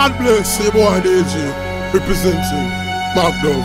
God bless you, boy DJ, representing Mark Dove.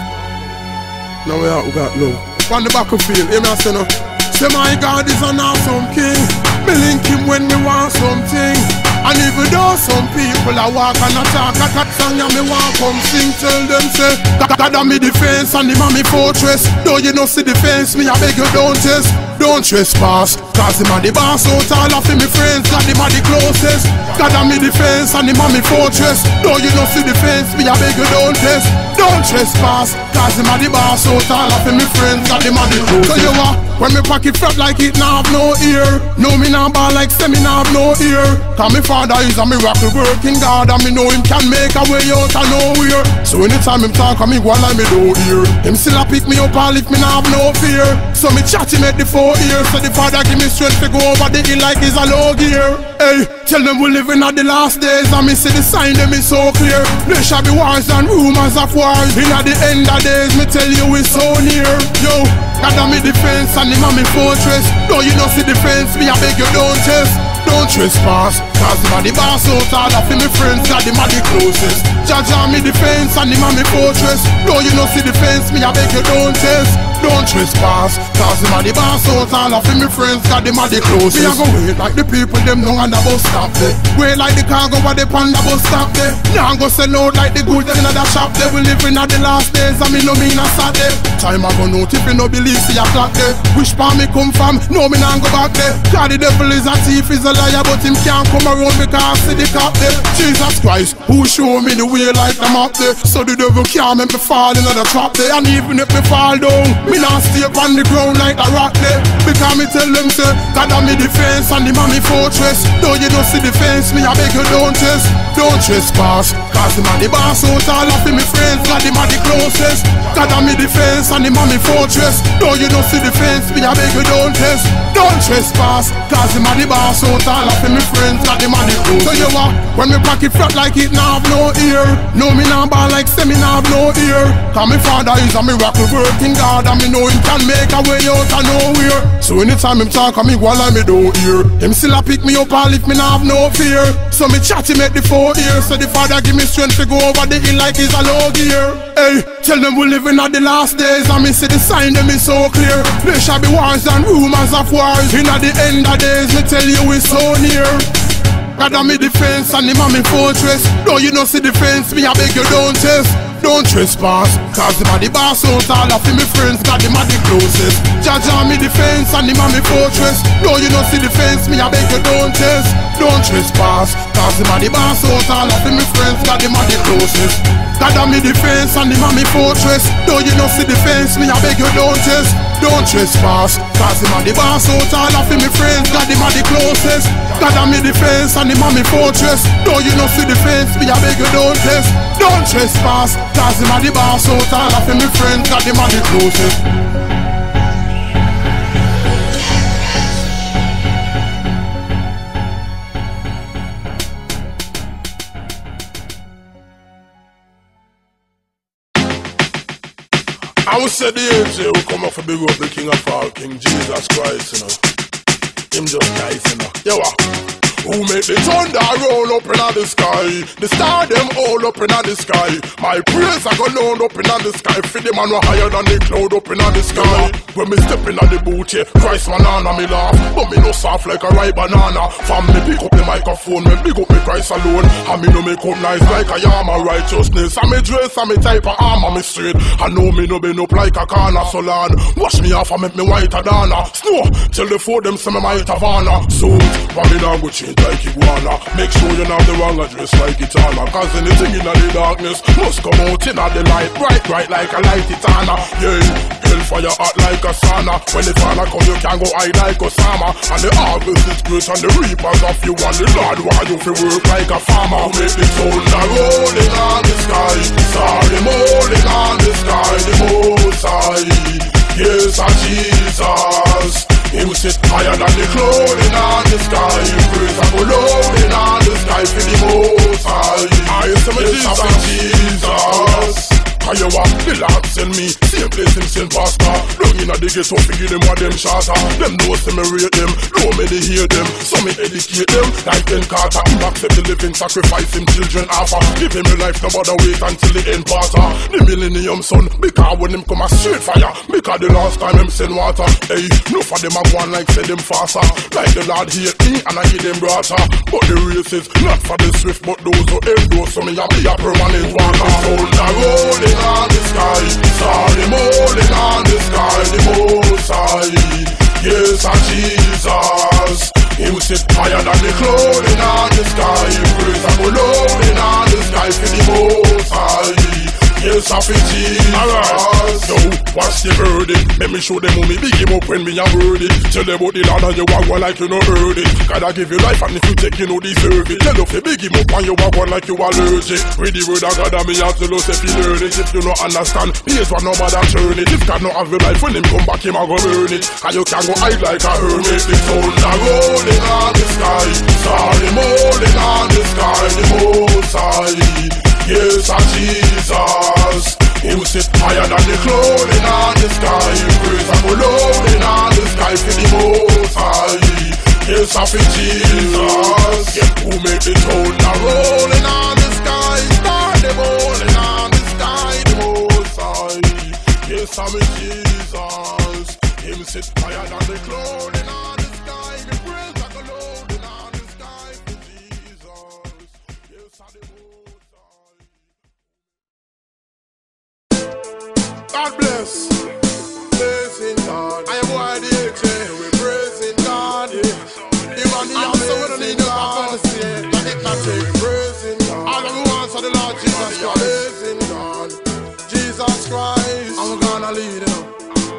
Now we got love. On the battlefield, hear me say no. Say my God is an awesome king. Me link him when me want something. And even though some people are walk and attack, that song and me want come sing, tell them say God a me defense and him a me fortress. Though you know see defense, me I beg you don't test. Don't trespass, cause him a the boss out all of me friends, God him a the closest. God a me defense and him a me fortress. Though you know see defense, me I beg you don't test. Don't trespass, cause him a the boss out all of me friends, God him a the closest. So you are, when me pocket flat like it now have no ear. No me now ball like say me now have no ear. Cause me father is a miracle working God, and me know him can make a way out of nowhere. So anytime him talk and me go like me don't hear, him still a pick me up and lift me now have no fear. So me chat him at the 4 ears, so the father give me strength to go over the hill like he's a low gear. Hey, tell them we living at the last days, and me see the sign them is so clear. There shall be wars and rumors of wars. In at the end of days, me tell you it's so near. Yo, God a me defense and him a me fortress. Though you know see defense, me I beg you don't test. Don't trespass, cause him a the boss out all of me friends, God him a the closest. Judge a me defense and him a me fortress. Though you know see defense, me I beg you don't test. Don't trespass, cause him a the boss out all of me friends, God him a the closest. Me a go wait like the people them know on the bus stop there. Wait like the cargo what they on the bus stop there. Now go sell out like the goods in the shop there. We living at the last days and me no mean a sad day. Time I go note if you no believe see a clock there. Which part me come from, no me nah go back there. Cause the devil is a thief, is a liar, but him can't come around because see the cop there. Jesus Christ, who show me the way like the map there. So the devil can't make me fall in the trap there. And even if me fall down, me not stay on the ground like a rock there. Because me tell them say, God a me defense and him a me fortress. Though you don't see defense, me I beg you don't test. Don't trespass, cause him a the boss out all of me friends, God him a the closest. God a me defense and him a me fortress. Though you don't see defense, me I beg you don't test. Don't trespass, cause him a the boss out all of me friends, God him a the closest. So you are, when me pocket flat like it now have no ear. No me now ball like say me now have no ear. Cause me father is a miracle working God, and me know him can make a way out of nowhere. So anytime him talk and me go like me don't hear, him still a pick me up and lift me now have no fear. So me chat him at the 4 ears, so the father give me strength to go over the hill like he's a low gear. Hey, tell them we living at the last days, and me see the sign them is so clear. There shall be wars and rumors of wars. In at the end of days, me tell you it's so near. God a me defense and him a me fortress. Though you know see defense, me I beg you don't test. Don't trespass, cause him a the boss out all of me friends, God him a the closest. Judge a me defense and him a me fortress. Though you know see defense, me I beg you don't test. Don't trespass, cause him a the boss out all of me friends, God him a the closest. God a me defense and him a me fortress. Though you know see defense, me I beg you don't test. Don't trespass, cause him a the boss out all of me friends, God him a the closest. God a me defense and him a me fortress. Though you know see defense, me I beg you don't test. Don't trespass, cause him a the boss out all of me friends, God him a the closest. I would say the angel who come up for big up the King of all, King Jesus Christ, you know. Him just nice, you know. Yo, who make the thunder roll up in the sky? The star them all up in the sky. My praise I go loud up in the sky. For the man who higher than the cloud up in the sky. When me step in the boot, yeah, Christ banana me laugh. But me no soft like a ripe banana. From me pick up the microphone, me big up me Christ alone. And me no make up nice like a yam of righteousness. And me dress and me type of armor me straight. I know me no bend up like a corner. So Lord, wash me off and make me whiter than a snow. Till the four them say me might have honor. So, for me now go change like iguana. Make sure you have the wrong address like it on. Cause anything in the darkness must come out in the light. Bright like a light it on. Yeah, hellfire hot like a sauna. When the fire come you can go hide like Osama. And the harvest is great and the reapers of you. And the Lord want you to work like a farmer. Make the thunder rolling on the sky. Sorry rolling on the sky. The most high, yes, Jesus. Him sit higher than the cloud in the sky. Praise and go loud in the sky for the most high. I am Jesus. How you walk the Lord send me, same place him send pastor. Down in the the ghetto to give them what them shatter. Them know say me rate them, know me they hate them. So me educate them, like Ben Carter. Him accept the living, sacrifice him children offer. Give him a life, no bother wait until the end parter. The millennium son, because when him come a straight fire. Because the last time him send water. Hey, no for them a go on like say them faster. Like the Lord hate me and I give them brata. But the race is not for the swift, but those who endure. So me a be a permanent walker. Thunder rolling on the sky, star them rolling on the sky, the most high. Yes, and Jesus, Him sit higher than the clothing on the sky. Praise and go rolling on the sky for the most high. Yes, I feel Jesus. Yo, watch the verdict. Let me show them how me big him up when me a word it. Tell them about the Lord and you walk one like you no heard it. God I give you life and if you take you no deserve it. Tell them to big him up and you walk one like you allergic. Read the word of God and me have to lose if you learn it. If you no understand, here's one nobody turn it. If God no have your life when him come back him a go burn it. And you can go hide like a hermit. The thunder rolling on the sky, star them rolling on the sky, the most high. Yes, and Jesus, Him sit higher than the clothing on the sky. Praise and go rolling on the sky for the most high. Yes, I feel Jesus. Yeah, who make the thunder rolling on the sky? Star them rolling on the sky, the most high. Yes, I feel Jesus. Him sit higher than the clothing on the sky. The praise and go rolling on the sky for Jesus. Yes, I the most. God bless, praising God. I am wide we're praising God. Even the answer we don't need no back on the stage. Let it not take praising God. All of the ones of the Lord Jesus Christ. Praising God, Jesus Christ. And we're gonna lead them.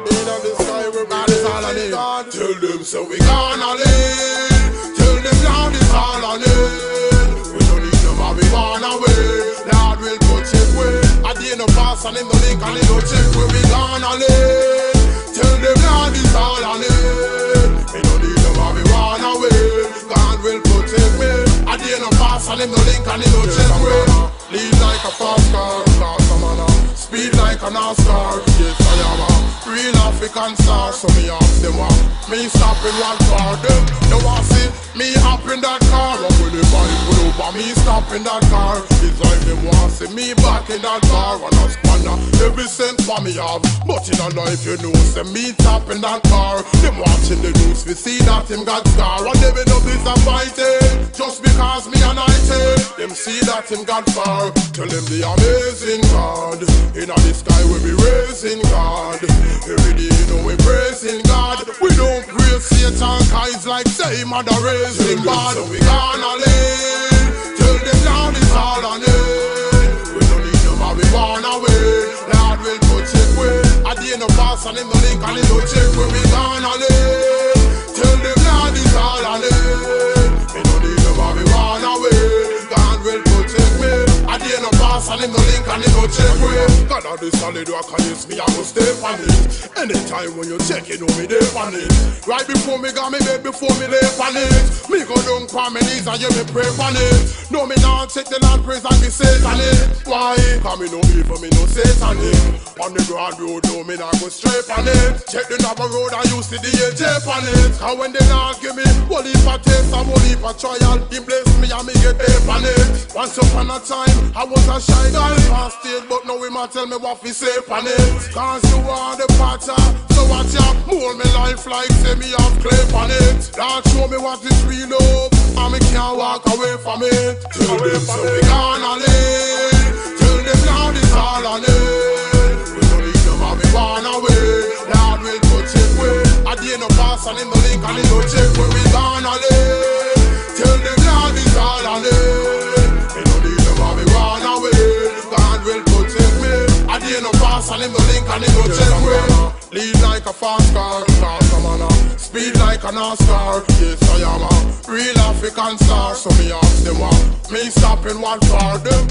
In of the sky, we're God is all I need. Tell them so we gonna lead. Tell them Lord is all I need. We don't need them, we wanna win. Lord will put it way. At the end of pass and in the link and in the check where we gonna live. Tell them Lord is all I need. We don't need them and we run away. God will protect me. At the end of pass and in the link and in the check where lead like a fast car, fast man. Speed like an all-star. Yes I am a real African star. So me ask them what me stopping one for them. They want see me hop in that car. Up with the bike pull over me stop in that car. It's like them want see me back in that car. And I squander every cent for me have. But in a life you know say me top in that car. Them watching the news we see that him got scar. And they no disappointed just because me anointed. Them see that him got far. Tell them the amazing God. In the sky we be raising God. Every day you know we praising God. We don't praise Satan cause like say mother raising God. So we gonna live. Tell them Lord is all I need. We don't need them and we wanna win. Lord will protect we. At the end of pass and in the link and in the check where we gonna live. Tell them Lord is all I need. We don't need them and we wanna win. God will protect me. At the end of pass and in the link and in the check where God of the solid rock and it's me I go stay on it. Anytime when you check you know me there on it. Right before me got me bed before me lay on it. Me go down on my knees and you me pray on it. No me not take the Lord praise and be Satan it. Why? Cause me no evil me no Satan it. On the broad road no me not go straight on it. Check the narrow road I used to the AJ on it. And when they not give me one heap of taste and one heap of trial, he bless me and me get there on it. Once upon a time I was a shy guy on stage, but now we might tell me what we say on it. Cause you are the potter, so watch out, mold me life like say me have clay on it. Don't show me what is real love, and me can't walk away from it. Tell them so we gonna live. Tell them Lord is all I need. We don't need them and we wanna win. Lord will protect we. At the end of pass and in the link and in the check where we gonna live. Tell them Lord is all I need. We don't need them and we wanna win. God will protect me. At the end of pass and in the link and in the check where lead like a fast car, speed like an all-star. Yes I am a real African star. So me ask them what me stopping what for them.